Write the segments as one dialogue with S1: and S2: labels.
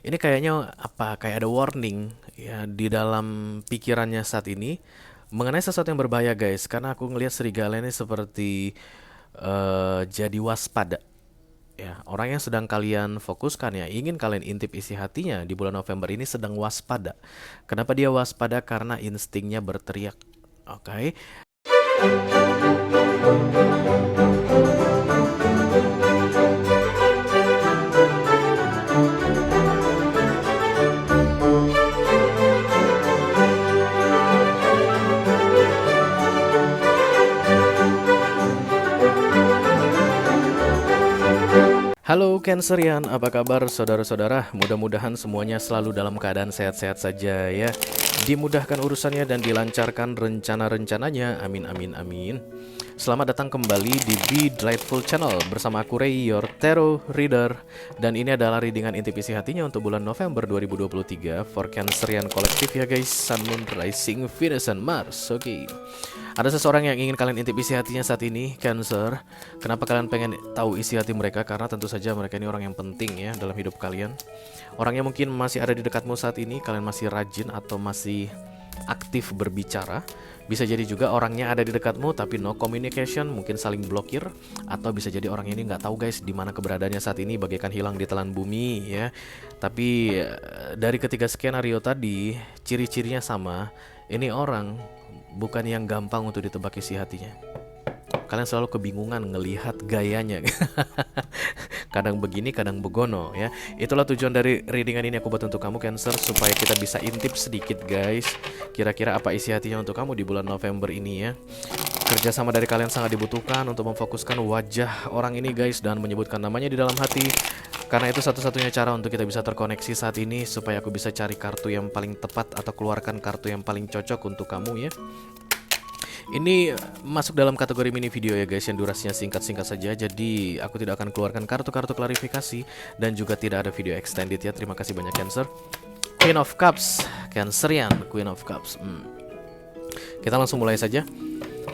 S1: Ini kayaknya apa? Kayak ada warning ya di dalam pikirannya saat ini mengenai sesuatu yang berbahaya, guys. Karena aku ngelihat serigala ini seperti jadi waspada. Ya, orang yang sedang kalian fokuskan ya, ingin kalian intip isi hatinya di bulan November ini sedang waspada. Kenapa dia waspada? Karena instingnya berteriak. Oke. Halo Cancerian, apa kabar saudara-saudara? Mudah-mudahan semuanya selalu dalam keadaan sehat-sehat saja ya. Dimudahkan urusannya dan dilancarkan rencana-rencananya. Amin amin amin. Selamat datang kembali di Be Delightful Channel bersama aku Ray, your tarot reader. Dan ini adalah readingan intip isi hatinya untuk bulan November 2023 for Cancerian kolektif ya guys. Sun, Moon, Rising, Venus, and Mars. Oke. Ada seseorang yang ingin kalian intip isi hatinya saat ini, Cancer. Kenapa kalian pengen tahu isi hati mereka? Karena tentu saja mereka ini orang yang penting ya dalam hidup kalian. Orangnya mungkin masih ada di dekatmu saat ini, kalian masih rajin atau masih aktif berbicara. Bisa jadi juga orangnya ada di dekatmu tapi no communication, mungkin saling blokir. Atau bisa jadi orang ini nggak tahu guys di mana keberadaannya saat ini, bagaikan hilang di telan bumi ya. Tapi dari ketiga skenario tadi, ciri-cirinya sama. Ini orang bukan yang gampang untuk ditebak isi hatinya. Kalian selalu kebingungan ngelihat gayanya. Kadang begini, kadang begono ya. Itulah tujuan dari readingan ini aku buat untuk kamu Cancer, supaya kita bisa intip sedikit guys. Kira-kira apa isi hatinya untuk kamu di bulan November ini ya. Kerjasama dari kalian sangat dibutuhkan untuk memfokuskan wajah orang ini guys, dan menyebutkan namanya di dalam hati. Karena itu satu-satunya cara untuk kita bisa terkoneksi saat ini, supaya aku bisa cari kartu yang paling tepat atau keluarkan kartu yang paling cocok untuk kamu ya. Ini masuk dalam kategori mini video ya guys, yang durasinya singkat-singkat saja. Jadi aku tidak akan keluarkan kartu-kartu klarifikasi dan juga tidak ada video extended ya. Terima kasih banyak Cancer. Queen of Cups, Cancerian, Queen of Cups. Kita langsung mulai saja.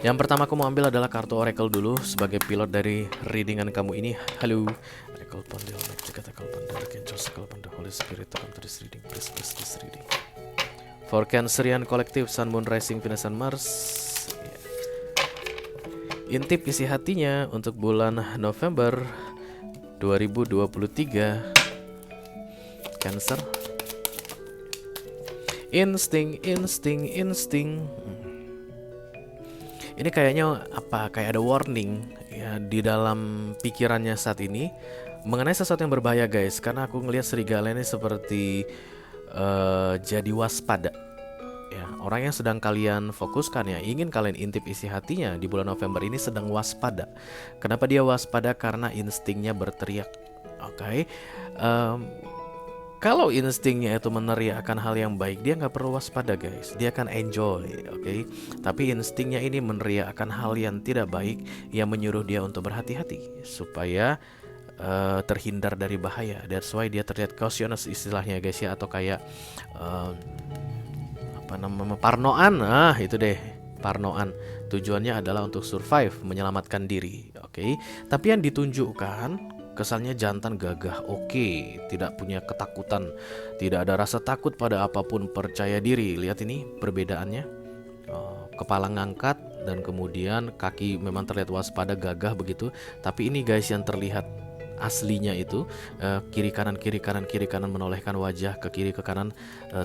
S1: Yang pertama aku mau ambil adalah kartu Oracle dulu sebagai pilot dari readingan kamu ini. Halo. Oracle Pandel, Magic, Oracle Pandel, Angels, Oracle Pandel, Holy Spirit, come to this reading. Please bless this reading. For Cancerian Collective, Sun, Moon, Rising, Venus, and Mars. Intip isi hatinya untuk bulan November 2023 Cancer. Insting. Ini kayaknya apa? Kayak ada warning ya di dalam pikirannya saat ini mengenai sesuatu yang berbahaya guys. Karena aku ngelihat serigala ini seperti jadi waspada. Ya, orang yang sedang kalian fokuskan ya, ingin kalian intip isi hatinya di bulan November ini sedang waspada. Kenapa dia waspada? Karena instingnya berteriak. Oke. Kalau instingnya itu meneriakkan hal yang baik, dia nggak perlu waspada guys. Dia akan enjoy, oke. Tapi instingnya ini meneriakkan hal yang tidak baik, yang menyuruh dia untuk berhati-hati supaya terhindar dari bahaya. That's why dia terlihat cautious istilahnya guys ya, atau kayak apa namanya, parnoan. Itu deh, parnoan. Tujuannya adalah untuk survive, menyelamatkan diri, oke. Tapi yang ditunjukkan kesannya jantan, gagah, oke. Tidak punya ketakutan, tidak ada rasa takut pada apapun, percaya diri. Lihat ini perbedaannya. Kepala ngangkat dan kemudian kaki memang terlihat waspada, gagah begitu. Tapi ini guys yang terlihat aslinya itu kiri kanan menolehkan wajah ke kiri ke kanan,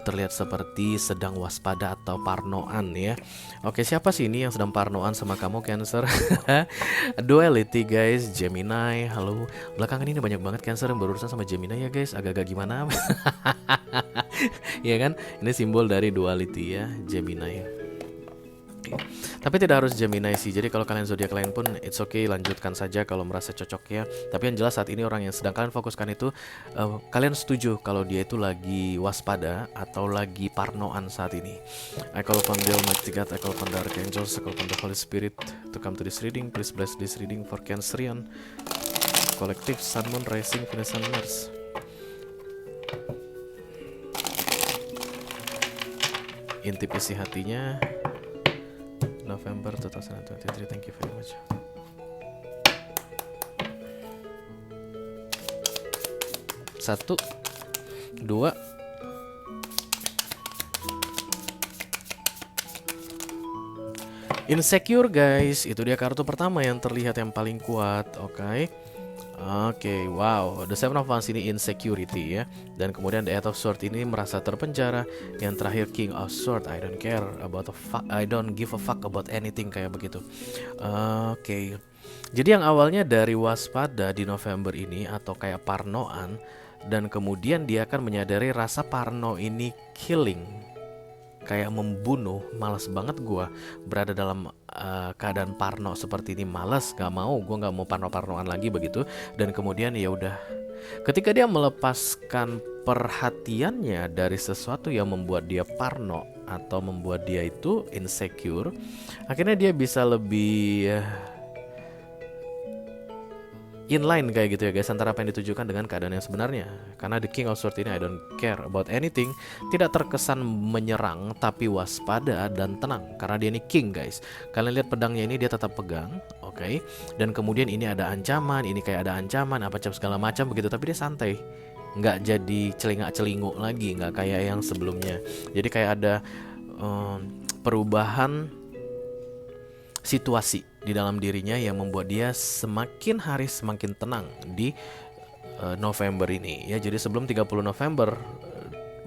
S1: terlihat seperti sedang waspada atau parnoan ya. Oke, siapa sih ini yang sedang parnoan sama kamu Cancer? Duality guys, Gemini. Halo. Belakangan ini banyak banget Cancer yang berurusan sama Gemini ya guys, agak-agak gimana. Ya kan, ini simbol dari duality ya, Gemini. Tapi tidak harus Gemini sih. Jadi kalau kalian zodiak lain pun it's okay, lanjutkan saja kalau merasa cocok ya. Tapi yang jelas saat ini orang yang sedang kalian fokuskan itu kalian setuju kalau dia itu lagi waspada atau lagi parnoan saat ini. I call upon the Almighty God, I call upon the Archangels, I call upon the Holy Spirit to come to this reading. Please bless this reading for Cancerian Collective, Sun, Moon, Rising, Venus, and Mars. Intip isi hatinya November 2023. Thank you very much. Satu, 2. Insecure guys, itu dia kartu pertama yang terlihat yang paling kuat. Oke, wow, The Seven of Wands ini insecurity ya. Dan kemudian The Eight of Swords ini merasa terpenjara. Yang terakhir King of Swords, I don't care about I don't give a fuck about anything, kayak begitu. Oke. Jadi yang awalnya dari waspada di November ini atau kayak parnoan, dan kemudian dia akan menyadari rasa parno ini killing, kayak membunuh. Males banget gue berada dalam keadaan parno seperti ini, males, gak mau, gue gak mau parno-parnoan lagi begitu. Dan kemudian ya udah, ketika dia melepaskan perhatiannya dari sesuatu yang membuat dia parno atau membuat dia itu insecure, akhirnya dia bisa lebih inline kayak gitu ya guys, antara apa yang ditujukan dengan keadaan yang sebenarnya. Karena The King of Swords ini I don't care about anything, tidak terkesan menyerang tapi waspada dan tenang. Karena dia ini king guys. Kalian lihat pedangnya ini dia tetap pegang, oke. Dan kemudian ini ada ancaman, ini kayak ada ancaman apa segala macam begitu, tapi dia santai, nggak jadi celingak-celinguk lagi, nggak kayak yang sebelumnya. Jadi kayak ada perubahan situasi di dalam dirinya yang membuat dia semakin hari semakin tenang di November ini ya. Jadi sebelum 30 November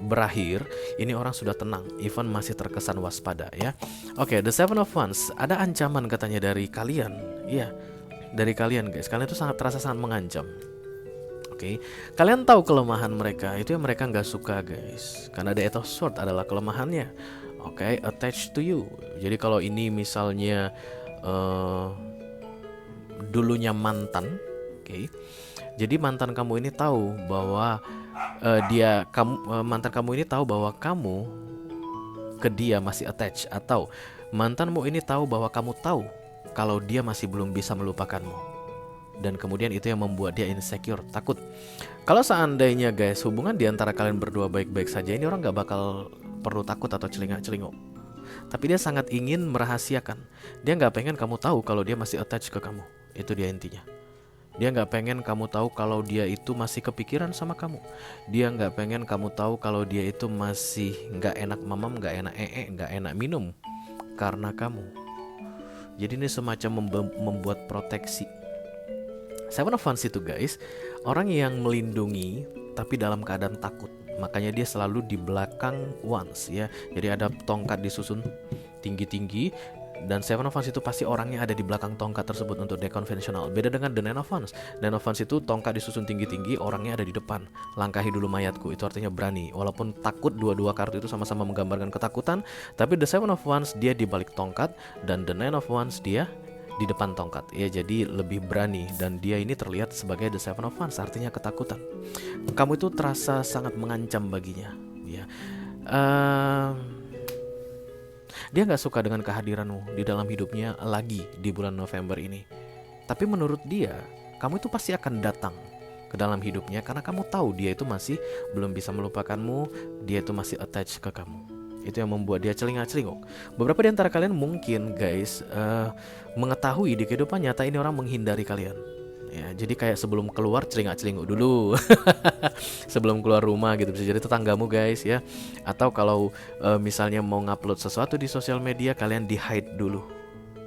S1: berakhir, ini orang sudah tenang, even masih terkesan waspada ya. Oke, The Seven of Wands, ada ancaman katanya dari kalian. Iya, dari kalian guys. Kalian itu terasa sangat mengancam. Oke, kalian tahu kelemahan mereka, itu yang mereka nggak suka guys. Karena The Eight of Swords adalah kelemahannya. Oke, attached to you. Jadi kalau ini misalnya dulunya mantan, oke. Jadi mantan kamu ini tahu bahwa mantan kamu ini tahu bahwa kamu ke dia masih attach, atau mantanmu ini tahu bahwa kamu tahu kalau dia masih belum bisa melupakanmu. Dan kemudian itu yang membuat dia insecure, takut. Kalau seandainya guys hubungan di antara kalian berdua baik-baik saja, ini orang gak bakal perlu takut atau celingak-celinguk. Tapi dia sangat ingin merahasiakan. Dia gak pengen kamu tahu kalau dia masih attach ke kamu. Itu dia intinya. Dia gak pengen kamu tahu kalau dia itu masih kepikiran sama kamu. Dia gak pengen kamu tahu kalau dia itu masih gak enak mamam, gak enak gak enak minum karena kamu. Jadi ini semacam membuat proteksi. Seven of Wands itu guys, orang yang melindungi tapi dalam keadaan takut. Makanya dia selalu di belakang Wands ya. Jadi ada tongkat disusun tinggi-tinggi, dan Seven of Wands itu pasti orangnya ada di belakang tongkat tersebut untuk deck konvensional. Beda dengan The Nine of Wands. Nine of Wands itu tongkat disusun tinggi-tinggi, orangnya ada di depan. Langkahi dulu mayatku, itu artinya berani. Walaupun takut, dua-dua kartu itu sama-sama menggambarkan ketakutan, tapi The Seven of Wands dia di balik tongkat, dan The Nine of Wands dia di depan tongkat ya. Jadi lebih berani, dan dia ini terlihat sebagai The Seven of Wands, artinya ketakutan. Kamu itu terasa sangat mengancam baginya ya. Dia gak suka dengan kehadiranmu di dalam hidupnya lagi di bulan November ini. Tapi menurut dia, kamu itu pasti akan datang ke dalam hidupnya karena kamu tahu dia itu masih belum bisa melupakanmu, dia itu masih attach ke kamu. Itu yang membuat dia celingak-celinguk. Beberapa di antara kalian mungkin guys mengetahui di kehidupan nyata ini orang menghindari kalian ya. Jadi kayak sebelum keluar celingak-celinguk dulu sebelum keluar rumah gitu. Bisa jadi tetanggamu guys ya. Atau kalau misalnya mau ngupload sesuatu di sosial media, kalian di hide dulu,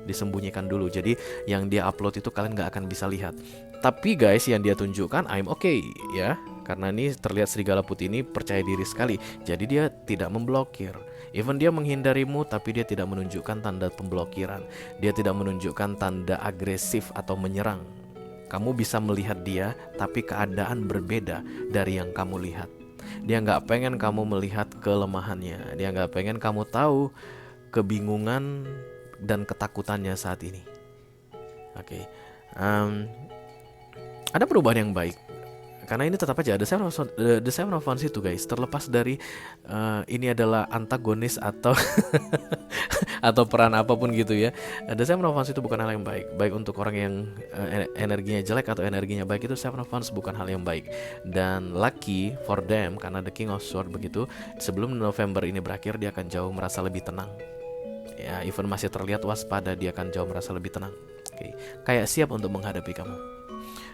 S1: disembunyikan dulu. Jadi yang dia upload itu kalian gak akan bisa lihat. Tapi guys yang dia tunjukkan I'm okay ya. Karena ini terlihat serigala putih ini percaya diri sekali. Jadi dia tidak memblokir. Even dia menghindarimu, tapi dia tidak menunjukkan tanda pemblokiran. Dia tidak menunjukkan tanda agresif atau menyerang. Kamu bisa melihat dia, tapi keadaan berbeda dari yang kamu lihat. Dia nggak pengen kamu melihat kelemahannya. Dia nggak pengen kamu tahu kebingungan dan ketakutannya saat ini. Oke. Ada perubahan yang baik. Karena ini tetap aja ada The Seven of Wands itu guys. Terlepas dari ini adalah antagonis atau atau peran apapun gitu ya, The Seven of Wands itu bukan hal yang baik. Baik untuk orang yang energinya jelek atau energinya baik, itu Seven of Wands bukan hal yang baik. Dan lucky for them, karena The King of Swords begitu, sebelum November ini berakhir dia akan jauh merasa lebih tenang. Ya, even masih terlihat waspada, dia akan jauh merasa lebih tenang. Kayak siap untuk menghadapi kamu.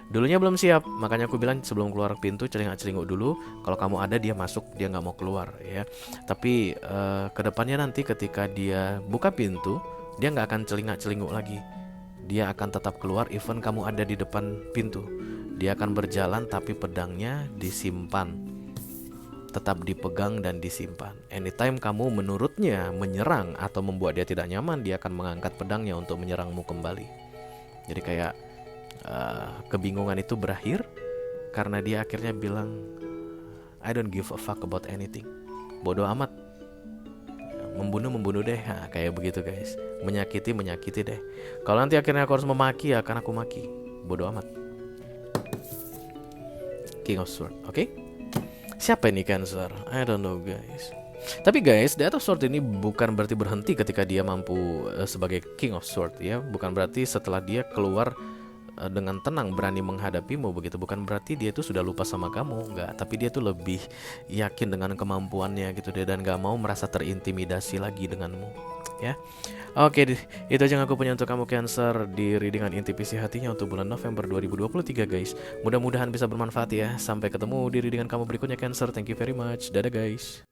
S1: Dulunya belum siap, makanya aku bilang sebelum keluar pintu celingak-celinguk dulu. Kalau kamu ada dia masuk, dia nggak mau keluar ya. Tapi kedepannya nanti ketika dia buka pintu, dia nggak akan celingak-celinguk lagi. Dia akan tetap keluar even kamu ada di depan pintu. Dia akan berjalan tapi pedangnya disimpan, tetap dipegang dan disimpan. Anytime kamu menurutnya menyerang atau membuat dia tidak nyaman, dia akan mengangkat pedangnya untuk menyerangmu kembali. Jadi kayak kebingungan itu berakhir karena dia akhirnya bilang I don't give a fuck about anything. Bodoh amat. Membunuh deh. Nah, kayak begitu guys. Menyakiti deh. Kalau nanti akhirnya aku harus memaki, ya akan aku maki. Bodoh amat. King of Sword, oke? Siapa ini Cancer? I don't know guys. Tapi guys, The Eight of Sword ini bukan berarti berhenti ketika dia mampu sebagai King of Sword ya. Bukan berarti setelah dia keluar dengan tenang berani menghadapimu begitu. Bukan berarti dia itu sudah lupa sama kamu, enggak. Tapi dia tuh lebih yakin dengan kemampuannya gitu deh, dan gak mau merasa terintimidasi lagi denganmu ya. Oke, itu aja yang aku punya untuk kamu Cancer di readingan inti PC hatinya untuk bulan November 2023 guys. Mudah-mudahan bisa bermanfaat ya. Sampai ketemu di readingan kamu berikutnya Cancer. Thank you very much. Dadah guys.